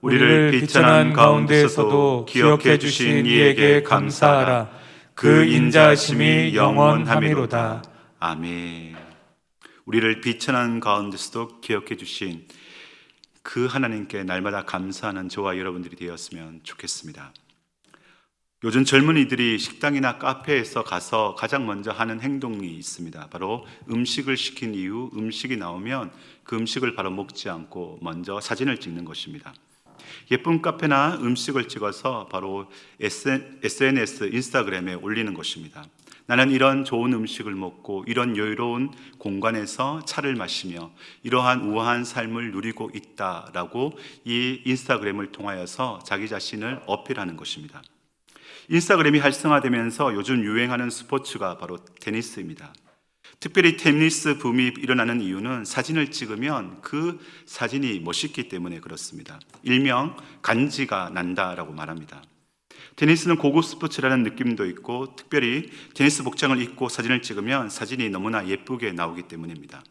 우리를 비천한 가운데서도 기억해 주신 이에게 감사하라. 그 인자하심이 영원함이로다. 아멘. 우리를 비천한 가운데서도 기억해 주신 그 하나님께 날마다 감사하는 저와 여러분들이 되었으면 좋겠습니다. 요즘 젊은이들이 식당이나 카페에서 가서 가장 먼저 하는 행동이 있습니다. 바로 음식을 시킨 이후 음식이 나오면 그 음식을 바로 먹지 않고 먼저 사진을 찍는 것입니다. 예쁜 카페나 음식을 찍어서 바로 SNS, 인스타그램에 올리는 것입니다. 나는 이런 좋은 음식을 먹고 이런 여유로운 공간에서 차를 마시며 이러한 우아한 삶을 누리고 있다라고 이 인스타그램을 통하여서 자기 자신을 어필하는 것입니다. 인스타그램이 활성화되면서 요즘 유행하는 스포츠가 바로 테니스입니다. 특별히 테니스 붐이 일어나는 이유는 사진을 찍으면 그 사진이 멋있기 때문에 그렇습니다. 일명 간지가 난다라고 말합니다. 테니스는 고급 스포츠라는 느낌도 있고 특별히 테니스 복장을 입고 사진을 찍으면 사진이 너무나 예쁘게 나오기 때문입니다.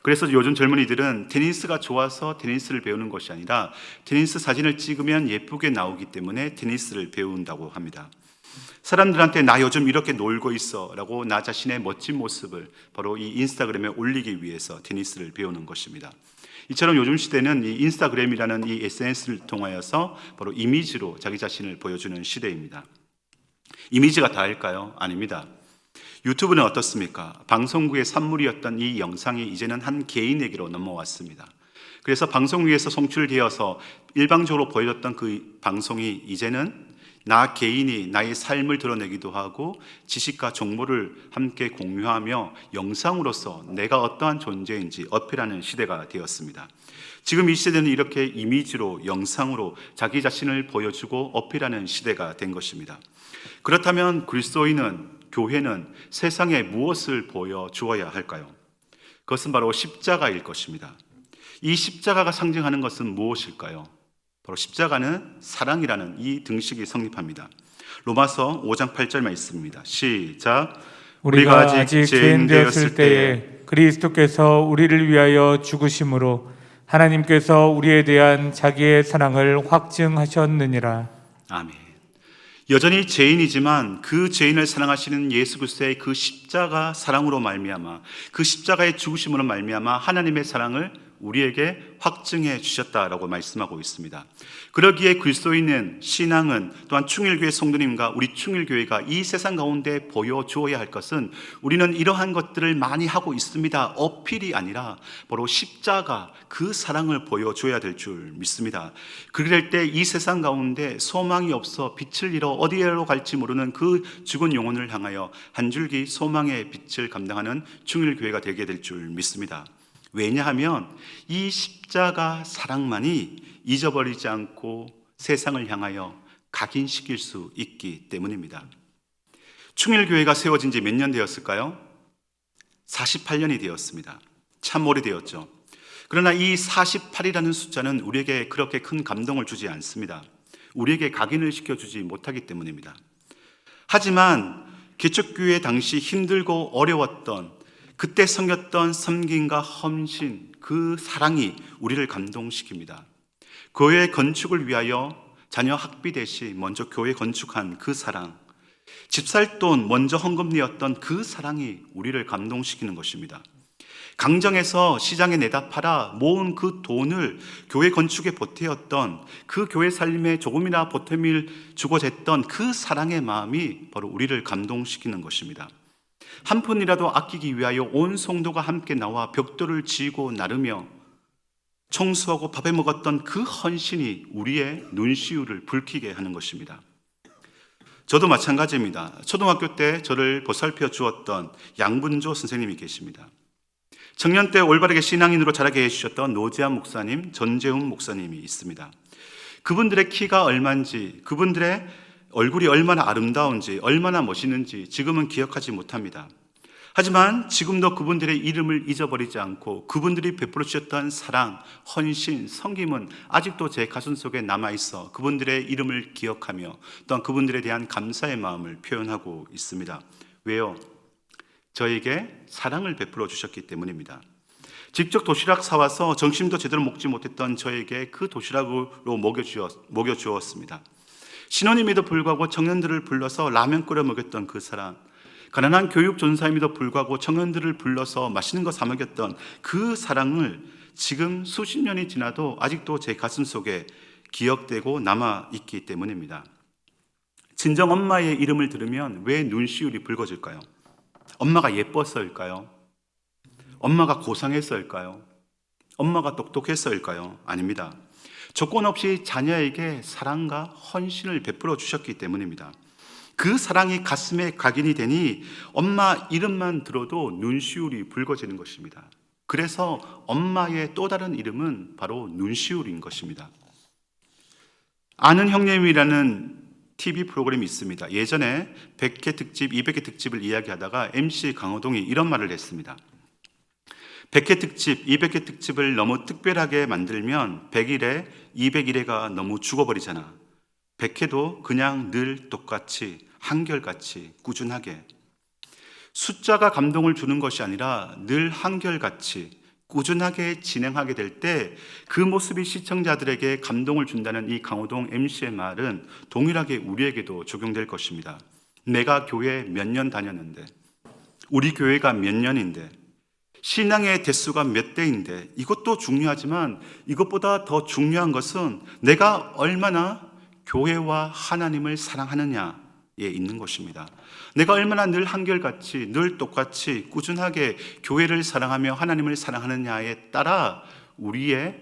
그래서 요즘 젊은이들은 테니스가 좋아서 테니스를 배우는 것이 아니라 테니스 사진을 찍으면 예쁘게 나오기 때문에 테니스를 배운다고 합니다. 사람들한테 나 요즘 이렇게 놀고 있어 라고 나 자신의 멋진 모습을 바로 이 인스타그램에 올리기 위해서 테니스를 배우는 것입니다. 이처럼 요즘 시대는 이 인스타그램이라는 이 SNS를 통하여서 바로 이미지로 자기 자신을 보여주는 시대입니다. 이미지가 다일까요? 아닙니다. 유튜브는 어떻습니까? 방송국의 산물이었던 이 영상이 이제는 한 개인에게로 넘어왔습니다. 그래서 방송국에서 송출되어서 일방적으로 보여줬던 그 방송이 이제는 나 개인이 나의 삶을 드러내기도 하고 지식과 정보를 함께 공유하며 영상으로서 내가 어떠한 존재인지 어필하는 시대가 되었습니다. 지금 이 시대는 이렇게 이미지로 영상으로 자기 자신을 보여주고 어필하는 시대가 된 것입니다. 그렇다면 그리스도인은, 교회는 세상에 무엇을 보여주어야 할까요? 그것은 바로 십자가일 것입니다. 이 십자가가 상징하는 것은 무엇일까요? 바로 십자가는 사랑이라는 이 등식이 성립합니다. 로마서 5장 8절 말씀입니다. 시작. 우리가 아직 죄인 되었을 때에 그리스도께서 우리를 위하여 죽으심으로 하나님께서 우리에 대한 자기의 사랑을 확증하셨느니라. 아멘. 여전히 죄인이지만 그 죄인을 사랑하시는 예수 그리스도의 그 십자가 사랑으로 말미암아 그 십자가의 죽으심으로 말미암아 하나님의 사랑을 우리에게 확증해 주셨다라고 말씀하고 있습니다. 그러기에 그리스도인은, 신앙은, 또한 충일교회 성도님과 우리 충일교회가 이 세상 가운데 보여주어야 할 것은 우리는 이러한 것들을 많이 하고 있습니다, 어필이 아니라 바로 십자가, 그 사랑을 보여줘야 될 줄 믿습니다. 그럴 때 이 세상 가운데 소망이 없어 빛을 잃어 어디로 갈지 모르는 그 죽은 영혼을 향하여 한 줄기 소망의 빛을 감당하는 충일교회가 되게 될 줄 믿습니다. 왜냐하면 이 십자가 사랑만이 잊어버리지 않고 세상을 향하여 각인시킬 수 있기 때문입니다. 충일교회가 세워진 지 몇 년 되었을까요? 48년이 되었습니다. 참 오래되었죠. 그러나 이 48이라는 숫자는 우리에게 그렇게 큰 감동을 주지 않습니다. 우리에게 각인을 시켜주지 못하기 때문입니다. 하지만 개척교회 당시 힘들고 어려웠던 그때 섬겼던 섬김과 헌신, 그 사랑이 우리를 감동시킵니다. 교회 건축을 위하여 자녀 학비 대신 먼저 교회 건축한 그 사랑, 집 살 돈 먼저 헌금 내었던 그 사랑이 우리를 감동시키는 것입니다. 강정에서 시장에 내다 팔아 모은 그 돈을 교회 건축에 보태었던, 그 교회 살림에 조금이나 보탬을 주고 쟀던 그 사랑의 마음이 바로 우리를 감동시키는 것입니다. 한 푼이라도 아끼기 위하여 온 성도가 함께 나와 벽돌을 지고 나르며 청소하고 밥해 먹었던 그 헌신이 우리의 눈시울을 붉히게 하는 것입니다. 저도 마찬가지입니다. 초등학교 때 저를 보살펴 주었던 양분조 선생님이 계십니다. 청년 때 올바르게 신앙인으로 자라게 해주셨던 노지한 목사님, 전재훈 목사님이 있습니다. 그분들의 키가 얼마인지, 그분들의 얼굴이 얼마나 아름다운지, 얼마나 멋있는지 지금은 기억하지 못합니다. 하지만 지금도 그분들의 이름을 잊어버리지 않고 그분들이 베풀어 주셨던 사랑, 헌신, 섬김은 아직도 제 가슴 속에 남아있어 그분들의 이름을 기억하며 또한 그분들에 대한 감사의 마음을 표현하고 있습니다. 왜요? 저에게 사랑을 베풀어 주셨기 때문입니다. 직접 도시락 사와서 점심도 제대로 먹지 못했던 저에게 그 도시락으로 먹여주었습니다. 신혼임에도 불구하고 청년들을 불러서 라면 끓여 먹였던 그 사람, 가난한 교육 전사임에도 불구하고 청년들을 불러서 맛있는 거 사 먹였던 그 사랑을 지금 수십 년이 지나도 아직도 제 가슴 속에 기억되고 남아있기 때문입니다. 친정 엄마의 이름을 들으면 왜 눈시울이 붉어질까요? 엄마가 예뻤어일까요? 엄마가 고상했어일까요? 엄마가 똑똑했어일까요? 아닙니다. 조건 없이 자녀에게 사랑과 헌신을 베풀어 주셨기 때문입니다. 그 사랑이 가슴에 각인이 되니 엄마 이름만 들어도 눈시울이 붉어지는 것입니다. 그래서 엄마의 또 다른 이름은 바로 눈시울인 것입니다. 아는 형님이라는 TV 프로그램이 있습니다. 예전에 100회 특집, 200회 특집을 이야기하다가 MC 강호동이 이런 말을 했습니다. 100회 특집, 200회 특집을 너무 특별하게 만들면 100일에 200일에가 너무 죽어버리잖아. 100회도 그냥 늘 똑같이 한결같이 꾸준하게, 숫자가 감동을 주는 것이 아니라 늘 한결같이 꾸준하게 진행하게 될 때 그 모습이 시청자들에게 감동을 준다는 이 강호동 MC의 말은 동일하게 우리에게도 적용될 것입니다. 내가 교회 몇 년 다녔는데, 우리 교회가 몇 년인데, 신앙의 대수가 몇 대인데, 이것도 중요하지만 이것보다 더 중요한 것은 내가 얼마나 교회와 하나님을 사랑하느냐에 있는 것입니다. 내가 얼마나 늘 한결같이, 늘 똑같이 꾸준하게 교회를 사랑하며 하나님을 사랑하느냐에 따라 우리의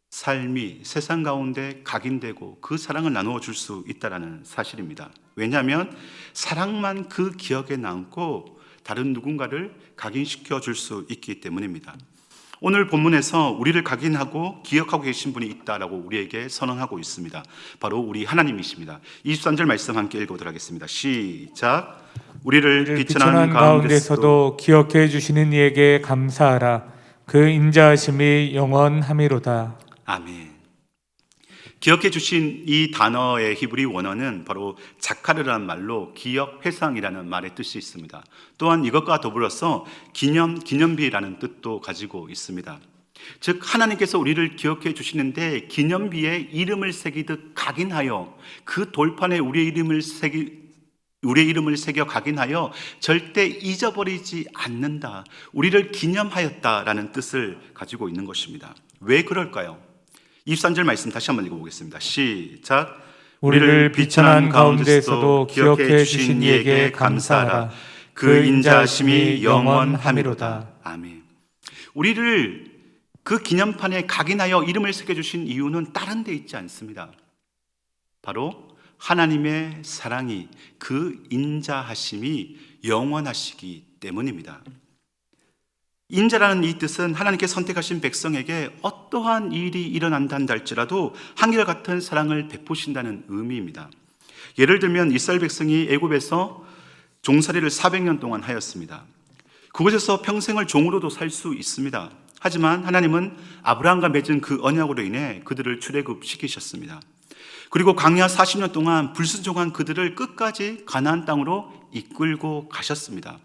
삶이 세상 가운데 각인되고 그 사랑을 나누어 줄 수 있다는 사실입니다. 왜냐하면 사랑만 그 기억에 남고 다른 누군가를 각인시켜 줄 수 있기 때문입니다. 오늘 본문에서 우리를 각인하고 기억하고 계신 분이 있다라고 우리에게 선언하고 있습니다. 바로 우리 하나님이십니다. 23절 말씀 함께 읽어보도록 하겠습니다. 시작. 우리를 비천한 가운데서도 기억해 주시는 이에게 감사하라. 그 인자하심이 영원함이로다. 아멘. 기억해 주신 이 단어의 히브리 원어는 바로 자카르라는 말로 기억 회상이라는 말의 뜻이 있습니다. 또한 이것과 더불어서 기념비라는 뜻도 가지고 있습니다. 즉 하나님께서 우리를 기억해 주시는데 기념비에 이름을 새기듯 각인하여 그 돌판에 우리의 이름을 새겨 각인하여 절대 잊어버리지 않는다. 우리를 기념하였다라는 뜻을 가지고 있는 것입니다. 왜 그럴까요? 23절 말씀 다시 한번 읽어보겠습니다. 시작. 우리를 비천한 가운데서도 기억해 주신 이에게 감사하라. 그 인자하심이 영원함이로다. 아멘. 우리를 그 기념판에 각인하여 이름을 새겨주신 이유는 다른 데 있지 않습니다. 바로 하나님의 사랑이, 그 인자하심이 영원하시기 때문입니다. 인자라는 이 뜻은 하나님께 선택하신 백성에게 어떠한 일이 일어난다 할지라도 한결같은 사랑을 베푸신다는 의미입니다. 예를 들면 이스라엘 백성이 애굽에서 종살이를 400년 동안 하였습니다. 그곳에서 평생을 종으로도 살 수 있습니다. 하지만 하나님은 아브라함과 맺은 그 언약으로 인해 그들을 출애굽시키셨습니다. 그리고 광야 40년 동안 불순종한 그들을 끝까지 가나안 땅으로 이끌고 가셨습니다.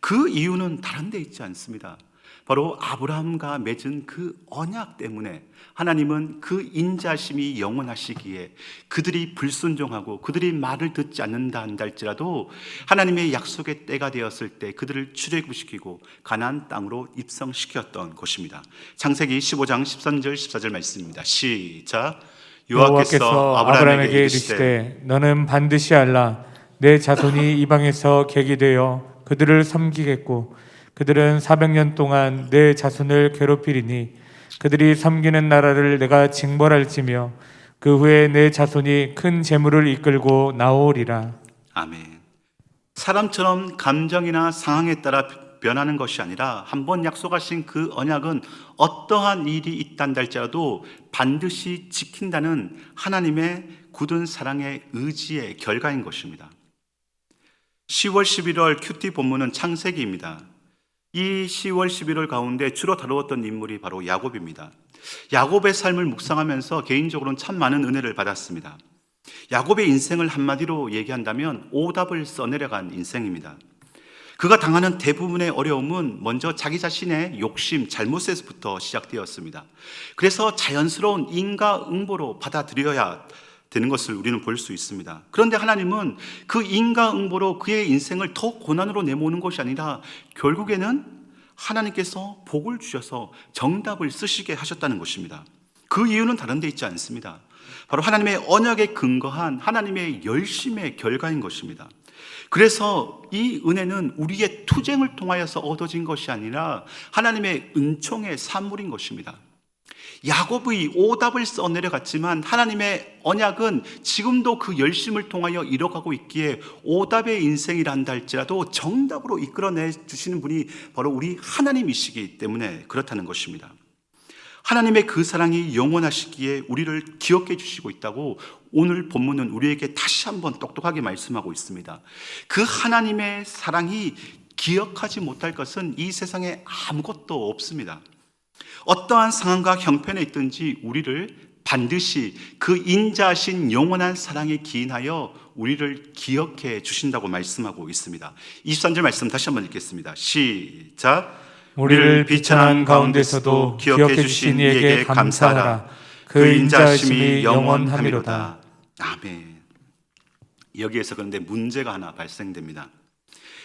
그 이유는 다른 데 있지 않습니다. 바로 아브라함과 맺은 그 언약 때문에 하나님은 그 인자심이 영원하시기에 그들이 불순종하고 그들이 말을 듣지 않는다 할지라도 하나님의 약속의 때가 되었을 때 그들을 출애굽시키고 가나안 땅으로 입성시켰던 것입니다. 창세기 15장 13절 14절 말씀입니다. 시작. 여호와께서 아브라함에게 이르시되 너는 반드시 알라. 내 자손이 이방에서 객이 되어 그들을 섬기겠고 그들은 400년 동안 내 자손을 괴롭히리니 그들이 섬기는 나라를 내가 징벌할지며 그 후에 내 자손이 큰 재물을 이끌고 나오리라. 아멘. 사람처럼 감정이나 상황에 따라 변하는 것이 아니라 한번 약속하신 그 언약은 어떠한 일이 있단다 할지라도 반드시 지킨다는 하나님의 굳은 사랑의 의지의 결과인 것입니다. 10월 11월 큐티 본문은 창세기입니다. 이 10월 11월 가운데 주로 다루었던 인물이 바로 야곱입니다. 야곱의 삶을 묵상하면서 개인적으로는 참 많은 은혜를 받았습니다. 야곱의 인생을 한마디로 얘기한다면 오답을 써내려간 인생입니다. 그가 당하는 대부분의 어려움은 먼저 자기 자신의 욕심, 잘못에서부터 시작되었습니다. 그래서 자연스러운 인과응보로 받아들여야 되는 것을 우리는 볼 수 있습니다. 그런데 하나님은 그 인과응보로 그의 인생을 더 고난으로 내모는 것이 아니라 결국에는 하나님께서 복을 주셔서 정답을 쓰시게 하셨다는 것입니다. 그 이유는 다른 데 있지 않습니다. 바로 하나님의 언약에 근거한 하나님의 열심의 결과인 것입니다. 그래서 이 은혜는 우리의 투쟁을 통하여서 얻어진 것이 아니라 하나님의 은총의 산물인 것입니다. 야곱의 오답을 써내려갔지만 하나님의 언약은 지금도 그 열심을 통하여 이뤄가고 있기에 오답의 인생이라 한다 할지라도 정답으로 이끌어내 주시는 분이 바로 우리 하나님이시기 때문에 그렇다는 것입니다. 하나님의 그 사랑이 영원하시기에 우리를 기억해 주시고 있다고 오늘 본문은 우리에게 다시 한번 똑똑하게 말씀하고 있습니다. 그 하나님의 사랑이 기억하지 못할 것은 이 세상에 아무것도 없습니다. 어떠한 상황과 형편에 있든지 우리를 반드시 그 인자하신 영원한 사랑에 기인하여 우리를 기억해 주신다고 말씀하고 있습니다. 23절 말씀 다시 한번 읽겠습니다. 시작. 우리를 비천한 가운데서도 기억해 주신 이에게 감사하라. 그 인자하심이 영원하미로다. 아멘. 여기에서 그런데 문제가 하나 발생됩니다.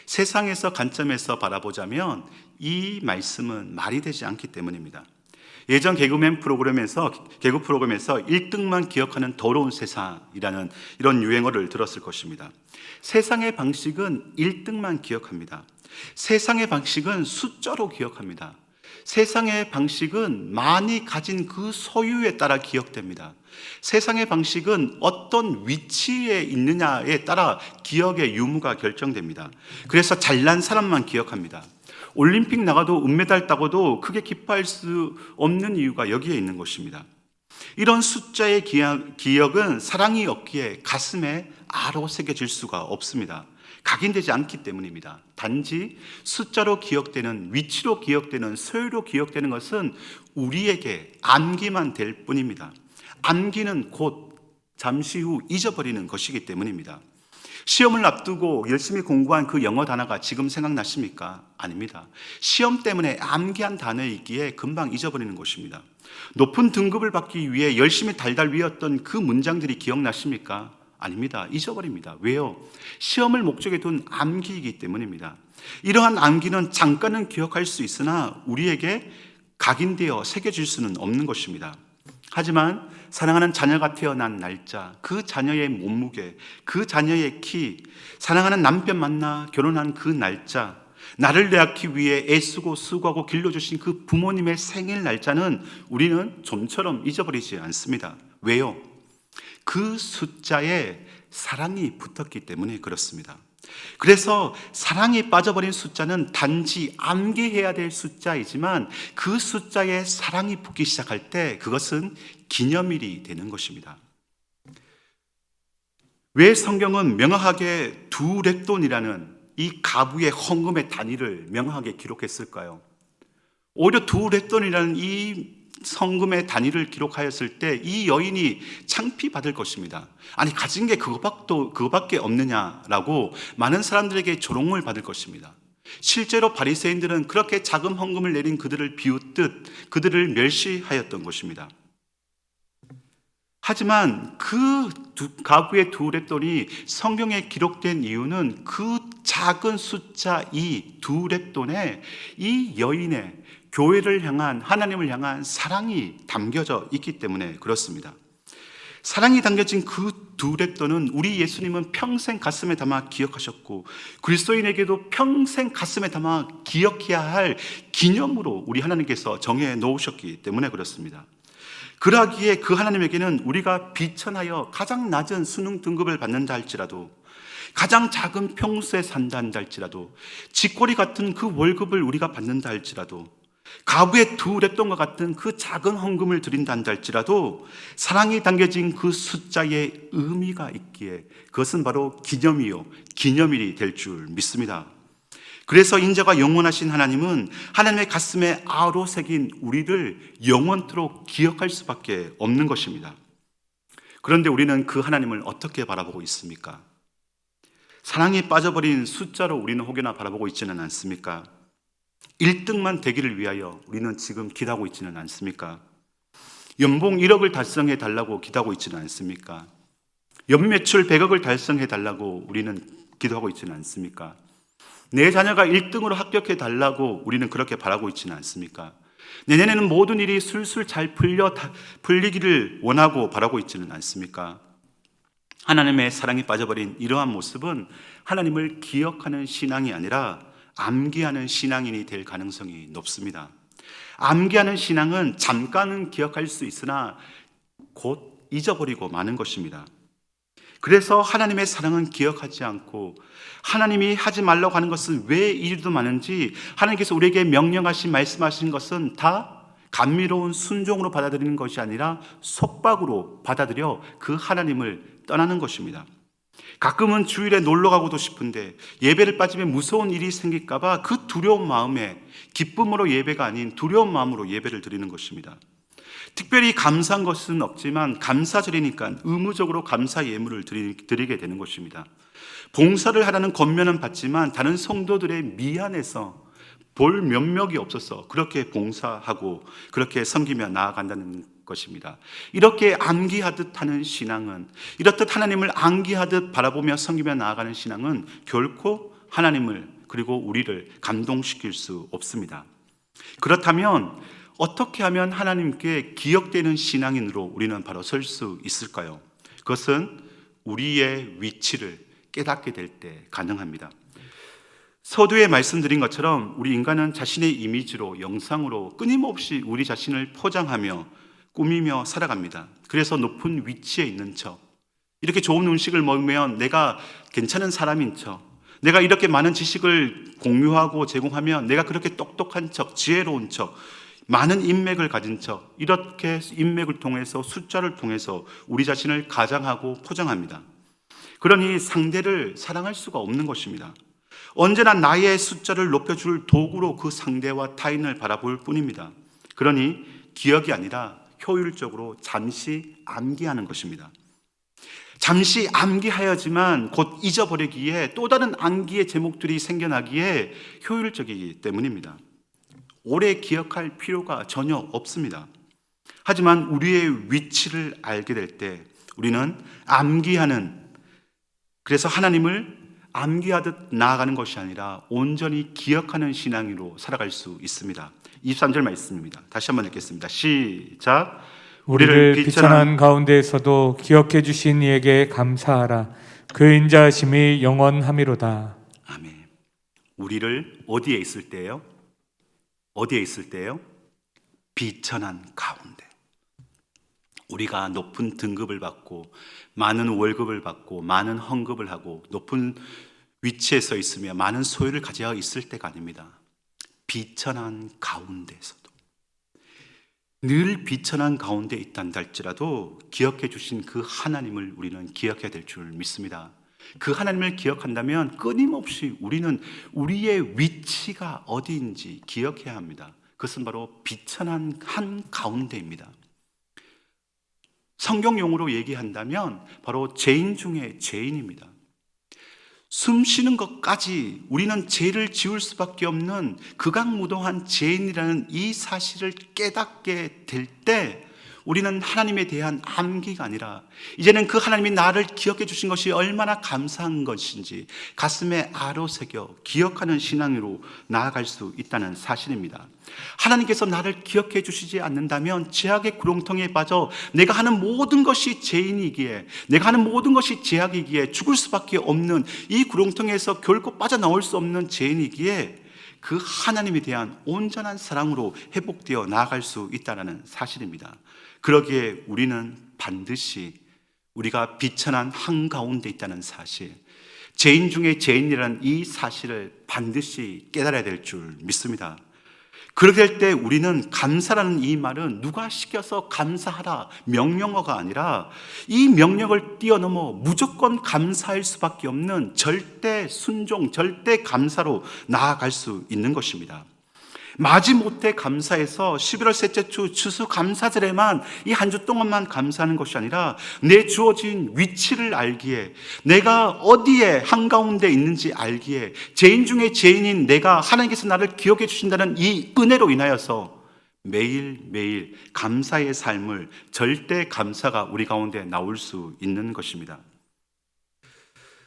세상에서 관점에서 바라보자면 이 말씀은 말이 되지 않기 때문입니다. 예전 개그 프로그램에서 1등만 기억하는 더러운 세상이라는 이런 유행어를 들었을 것입니다. 세상의 방식은 1등만 기억합니다. 세상의 방식은 숫자로 기억합니다. 세상의 방식은 많이 가진 그 소유에 따라 기억됩니다. 세상의 방식은 어떤 위치에 있느냐에 따라 기억의 유무가 결정됩니다. 그래서 잘난 사람만 기억합니다. 올림픽 나가도 은메달 따고도 크게 기뻐할 수 없는 이유가 여기에 있는 것입니다. 이런 숫자의 기억은 사랑이 없기에 가슴에 아로 새겨질 수가 없습니다. 각인되지 않기 때문입니다. 단지 숫자로 기억되는, 위치로 기억되는, 소유로 기억되는 것은 우리에게 암기만 될 뿐입니다. 암기는 곧 잠시 후 잊어버리는 것이기 때문입니다. 시험을 앞두고 열심히 공부한 그 영어 단어가 지금 생각나십니까? 아닙니다. 시험 때문에 암기한 단어이기에 금방 잊어버리는 것입니다. 높은 등급을 받기 위해 열심히 달달 외웠던 그 문장들이 기억나십니까? 아닙니다. 잊어버립니다. 왜요? 시험을 목적에 둔 암기이기 때문입니다. 이러한 암기는 잠깐은 기억할 수 있으나 우리에게 각인되어 새겨질 수는 없는 것입니다. 하지만 사랑하는 자녀가 태어난 날짜, 그 자녀의 몸무게, 그 자녀의 키, 사랑하는 남편 만나 결혼한 그 날짜, 나를 낳기 위해 애쓰고 수고하고 길러주신 그 부모님의 생일 날짜는 우리는 좀처럼 잊어버리지 않습니다. 왜요? 그 숫자에 사랑이 붙었기 때문에 그렇습니다. 그래서 사랑이 빠져버린 숫자는 단지 암기해야 될 숫자이지만 그 숫자에 사랑이 붙기 시작할 때 그것은 기념일이 되는 것입니다. 왜 성경은 명확하게 두 렛돈이라는 이 가부의 헌금의 단위를 명확하게 기록했을까요? 오히려 두 렛돈이라는 이 성금의 단위를 기록하였을 때 이 여인이 창피받을 것입니다. 아니 가진 게 그거밖에 없느냐라고 많은 사람들에게 조롱을 받을 것입니다. 실제로 바리새인들은 그렇게 작은 헌금을 내린 그들을 비웃듯 그들을 멸시하였던 것입니다. 하지만 그 가부의 두 렛돈이 성경에 기록된 이유는 그 작은 숫자 이 두 렛돈에 이 여인의 교회를 향한, 하나님을 향한 사랑이 담겨져 있기 때문에 그렇습니다. 사랑이 담겨진 그 두 렛돈은 우리 예수님은 평생 가슴에 담아 기억하셨고 그리스도인에게도 평생 가슴에 담아 기억해야 할 기념으로 우리 하나님께서 정해 놓으셨기 때문에 그렇습니다. 그러기에 그 하나님에게는 우리가 비천하여 가장 낮은 수능 등급을 받는다 할지라도, 가장 작은 평수에 산다 한다 할지라도, 쥐꼬리 같은 그 월급을 우리가 받는다 할지라도, 가부의 두 렛돈과 같은 그 작은 헌금을 드린다 한다 할지라도 사랑이 담겨진 그 숫자에 의미가 있기에 그것은 바로 기념일이 될 줄 믿습니다. 그래서 인자가 영원하신 하나님은 하나님의 가슴에 아로 새긴 우리를 영원토록 기억할 수밖에 없는 것입니다. 그런데 우리는 그 하나님을 어떻게 바라보고 있습니까? 사랑에 빠져버린 숫자로 우리는 혹여나 바라보고 있지는 않습니까? 1등만 되기를 위하여 우리는 지금 기도하고 있지는 않습니까? 연봉 1억을 달성해 달라고 기도하고 있지는 않습니까? 연매출 100억을 달성해 달라고 우리는 기도하고 있지는 않습니까? 내 자녀가 1등으로 합격해 달라고 우리는 그렇게 바라고 있지는 않습니까? 내년에는 모든 일이 술술 잘 풀리기를 원하고 바라고 있지는 않습니까? 하나님의 사랑에 빠져버린 이러한 모습은 하나님을 기억하는 신앙이 아니라 암기하는 신앙인이 될 가능성이 높습니다. 암기하는 신앙은 잠깐은 기억할 수 있으나 곧 잊어버리고 마는 것입니다. 그래서 하나님의 사랑은 기억하지 않고 하나님이 하지 말라고 하는 것은 왜 이리도 많은지 하나님께서 우리에게 명령하신 말씀하신 것은 다 감미로운 순종으로 받아들이는 것이 아니라 속박으로 받아들여 그 하나님을 떠나는 것입니다. 가끔은 주일에 놀러 가고도 싶은데 예배를 빠지면 무서운 일이 생길까 봐 그 두려운 마음에 기쁨으로 예배가 아닌 두려운 마음으로 예배를 드리는 것입니다. 특별히 감사한 것은 없지만 감사절이니까 의무적으로 감사 예물을 드리게 되는 것입니다. 봉사를 하라는 권면은 받지만 다른 성도들의 미안해서 볼 면목이 없어서 그렇게 봉사하고 그렇게 섬기며 나아간다는 것입니다. 이렇게 암기하듯 하는 신앙은, 이렇듯 하나님을 암기하듯 바라보며 섬기며 나아가는 신앙은 결코 하나님을 그리고 우리를 감동시킬 수 없습니다. 그렇다면 어떻게 하면 하나님께 기억되는 신앙인으로 우리는 바로 설 수 있을까요? 그것은 우리의 위치를 깨닫게 될 때 가능합니다. 서두에 말씀드린 것처럼 우리 인간은 자신의 이미지로, 영상으로 끊임없이 우리 자신을 포장하며 꾸미며 살아갑니다. 그래서 높은 위치에 있는 척, 이렇게 좋은 음식을 먹으면 내가 괜찮은 사람인 척, 내가 이렇게 많은 지식을 공유하고 제공하면 내가 그렇게 똑똑한 척, 지혜로운 척, 많은 인맥을 가진 척, 이렇게 인맥을 통해서 숫자를 통해서 우리 자신을 가장하고 포장합니다. 그러니 상대를 사랑할 수가 없는 것입니다. 언제나 나의 숫자를 높여줄 도구로 그 상대와 타인을 바라볼 뿐입니다. 그러니 기억이 아니라 효율적으로 잠시 암기하는 것입니다. 잠시 암기하여지만 곧 잊어버리기에 또 다른 암기의 제목들이 생겨나기에 효율적이기 때문입니다. 오래 기억할 필요가 전혀 없습니다. 하지만 우리의 위치를 알게 될 때 우리는 암기하는, 그래서 하나님을 암기하듯 나아가는 것이 아니라 온전히 기억하는 신앙으로 살아갈 수 있습니다. 23절 말씀입니다. 다시 한번 읽겠습니다. 시작. 우리를 비천한 가운데에서도 기억해 주신 이에게 감사하라. 그 인자하심이 영원함이로다. 아멘. 우리를 어디에 있을 때요? 어디에 있을 때요? 비천한 가운데. 우리가 높은 등급을 받고 많은 월급을 받고 많은 헌금을 하고 높은 위치에 서 있으며 많은 소유를 가지고 있을 때가 아닙니다. 비천한 가운데에서도, 늘 비천한 가운데 있단다 할지라도 기억해 주신 그 하나님을 우리는 기억해야 될 줄 믿습니다. 그 하나님을 기억한다면 끊임없이 우리는 우리의 위치가 어디인지 기억해야 합니다. 그것은 바로 비천한 한 가운데입니다. 성경 용어로 얘기한다면 바로 죄인 중에 죄인입니다. 숨 쉬는 것까지 우리는 죄를 지을 수밖에 없는 극악무도한 죄인이라는 이 사실을 깨닫게 될 때 우리는 하나님에 대한 암기가 아니라 이제는 그 하나님이 나를 기억해 주신 것이 얼마나 감사한 것인지 가슴에 아로새겨 기억하는 신앙으로 나아갈 수 있다는 사실입니다. 하나님께서 나를 기억해 주시지 않는다면 죄악의 구렁텅이에 빠져 내가 하는 모든 것이 죄인이기에, 내가 하는 모든 것이 죄악이기에 죽을 수밖에 없는 이 구렁텅이에서 결코 빠져나올 수 없는 죄인이기에 그 하나님에 대한 온전한 사랑으로 회복되어 나아갈 수 있다는 사실입니다. 그러기에 우리는 반드시 우리가 비천한 한가운데 있다는 사실, 죄인 중에 죄인이라는 이 사실을 반드시 깨달아야 될 줄 믿습니다. 그렇게 될 때 우리는 감사라는 이 말은 누가 시켜서 감사하라 명령어가 아니라 이 명령을 뛰어넘어 무조건 감사할 수밖에 없는 절대 순종, 절대 감사로 나아갈 수 있는 것입니다. 마지못해 감사해서 11월 셋째 주 추수감사절에만 이 한 주 동안만 감사하는 것이 아니라 내 주어진 위치를 알기에, 내가 어디에 한가운데 있는지 알기에, 죄인 중에 죄인인 내가 하나님께서 나를 기억해 주신다는 이 은혜로 인하여서 매일매일 감사의 삶을, 절대 감사가 우리 가운데 나올 수 있는 것입니다.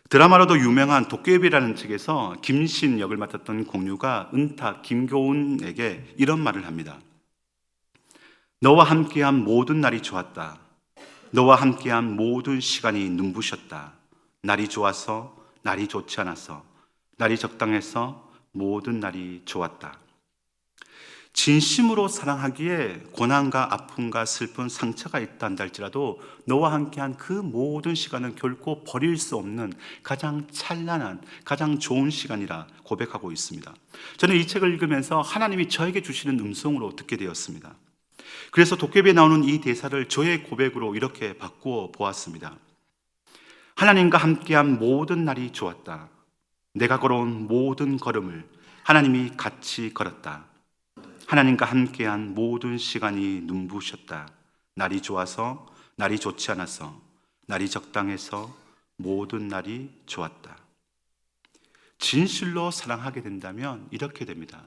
드라마로도 유명한 도깨비라는 책에서 김신 역을 맡았던 공유가 은탁 김교훈에게 이런 말을 합니다. 너와 함께한 모든 날이 좋았다. 너와 함께한 모든 시간이 눈부셨다. 날이 좋아서, 날이 좋지 않아서, 날이 적당해서 모든 날이 좋았다. 진심으로 사랑하기에 고난과 아픔과 슬픈 상처가 있다 한다 할지라도 너와 함께한 그 모든 시간은 결코 버릴 수 없는 가장 찬란한, 가장 좋은 시간이라 고백하고 있습니다. 저는 이 책을 읽으면서 하나님이 저에게 주시는 음성으로 듣게 되었습니다. 그래서 도깨비에 나오는 이 대사를 저의 고백으로 이렇게 바꾸어 보았습니다. 하나님과 함께한 모든 날이 좋았다. 내가 걸어온 모든 걸음을 하나님이 같이 걸었다. 하나님과 함께한 모든 시간이 눈부셨다. 날이 좋아서, 날이 좋지 않아서, 날이 적당해서 모든 날이 좋았다. 진실로 사랑하게 된다면 이렇게 됩니다.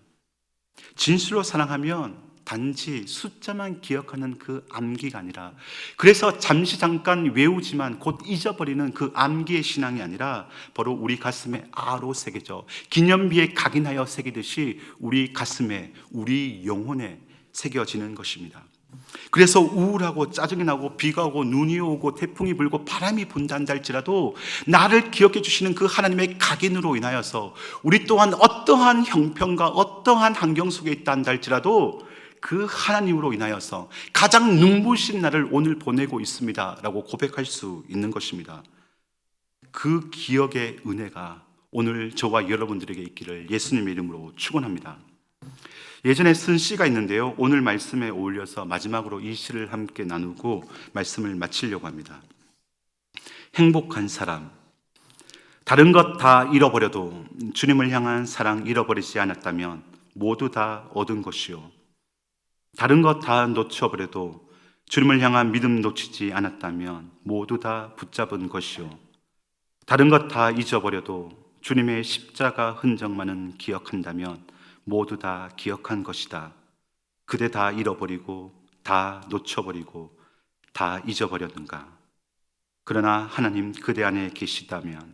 진실로 사랑하면 단지 숫자만 기억하는 그 암기가 아니라, 그래서 잠시 잠깐 외우지만 곧 잊어버리는 그 암기의 신앙이 아니라 바로 우리 가슴에 아로 새겨져 기념비에 각인하여 새기듯이 우리 가슴에, 우리 영혼에 새겨지는 것입니다. 그래서 우울하고 짜증이 나고 비가 오고 눈이 오고 태풍이 불고 바람이 분다 한다 할지라도 나를 기억해 주시는 그 하나님의 각인으로 인하여서 우리 또한 어떠한 형편과 어떠한 환경 속에 있다 한다 할지라도 그 하나님으로 인하여서 가장 눈부신 날을 오늘 보내고 있습니다 라고 고백할 수 있는 것입니다. 그 기억의 은혜가 오늘 저와 여러분들에게 있기를 예수님의 이름으로 축원합니다. 예전에 쓴 시가 있는데요, 오늘 말씀에 어울려서 마지막으로 이 시를 함께 나누고 말씀을 마치려고 합니다. 행복한 사람. 다른 것 다 잃어버려도 주님을 향한 사랑 잃어버리지 않았다면 모두 다 얻은 것이요, 다른 것 다 놓쳐버려도 주님을 향한 믿음 놓치지 않았다면 모두 다 붙잡은 것이요, 다른 것 다 잊어버려도 주님의 십자가 흔적만은 기억한다면 모두 다 기억한 것이다. 그대 다 잃어버리고 다 놓쳐버리고 다 잊어버렸는가? 그러나 하나님 그대 안에 계시다면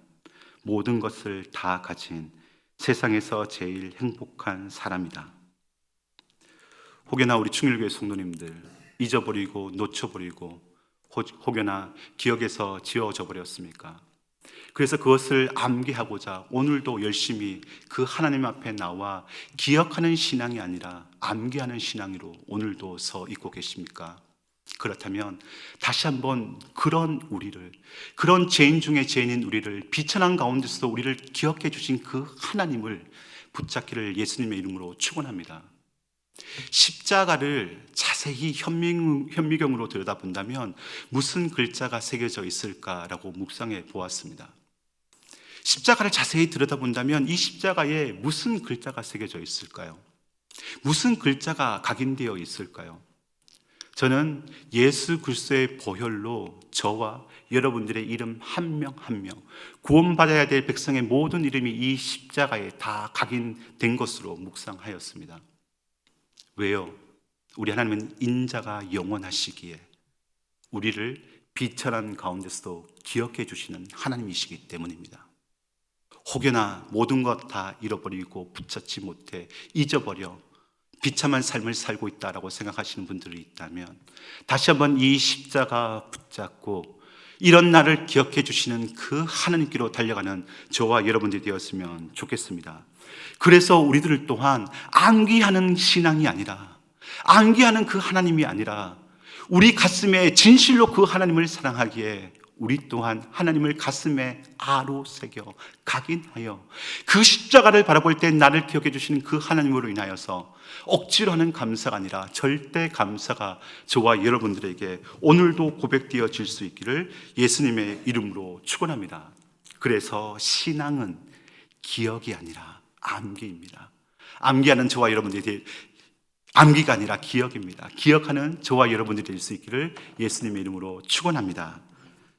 모든 것을 다 가진 세상에서 제일 행복한 사람이다. 혹여나 우리 충일교회 성도님들 잊어버리고 놓쳐버리고 혹여나 기억에서 지워져 버렸습니까? 그래서 그것을 암기하고자 오늘도 열심히 그 하나님 앞에 나와 기억하는 신앙이 아니라 암기하는 신앙으로 오늘도 서 있고 계십니까? 그렇다면 다시 한번 그런 우리를, 그런 죄인 중에 죄인인 우리를, 비천한 가운데서도 우리를 기억해 주신 그 하나님을 붙잡기를 예수님의 이름으로 축원합니다. 십자가를 자세히 현미경으로 들여다본다면 무슨 글자가 새겨져 있을까라고 묵상해 보았습니다. 십자가를 자세히 들여다본다면 이 십자가에 무슨 글자가 새겨져 있을까요? 무슨 글자가 각인되어 있을까요? 저는 예수 그리스도의 보혈로 저와 여러분들의 이름 한 명 한 명, 구원받아야 될 백성의 모든 이름이 이 십자가에 다 각인된 것으로 묵상하였습니다. 왜요? 우리 하나님은 인자가 영원하시기에 우리를 비천한 가운데서도 기억해 주시는 하나님이시기 때문입니다. 혹여나 모든 것 다 잃어버리고 붙잡지 못해 잊어버려 비참한 삶을 살고 있다라고 생각하시는 분들이 있다면 다시 한번 이 십자가 붙잡고 이런 나를 기억해 주시는 그 하나님께로 달려가는 저와 여러분들이 되었으면 좋겠습니다. 그래서 우리들 또한 암기하는 신앙이 아니라, 암기하는 그 하나님이 아니라 우리 가슴에 진실로 그 하나님을 사랑하기에 우리 또한 하나님을 가슴에 아로 새겨 각인하여 그 십자가를 바라볼 때 나를 기억해 주시는 그 하나님으로 인하여서 억지로 하는 감사가 아니라 절대 감사가 저와 여러분들에게 오늘도 고백되어질 수 있기를 예수님의 이름으로 축원합니다. 그래서 신앙은 기억이 아니라 암기입니다. 암기하는 저와 여러분들이 암기가 아니라 기억입니다. 기억하는 저와 여러분들이 될 수 있기를 예수님의 이름으로 축원합니다.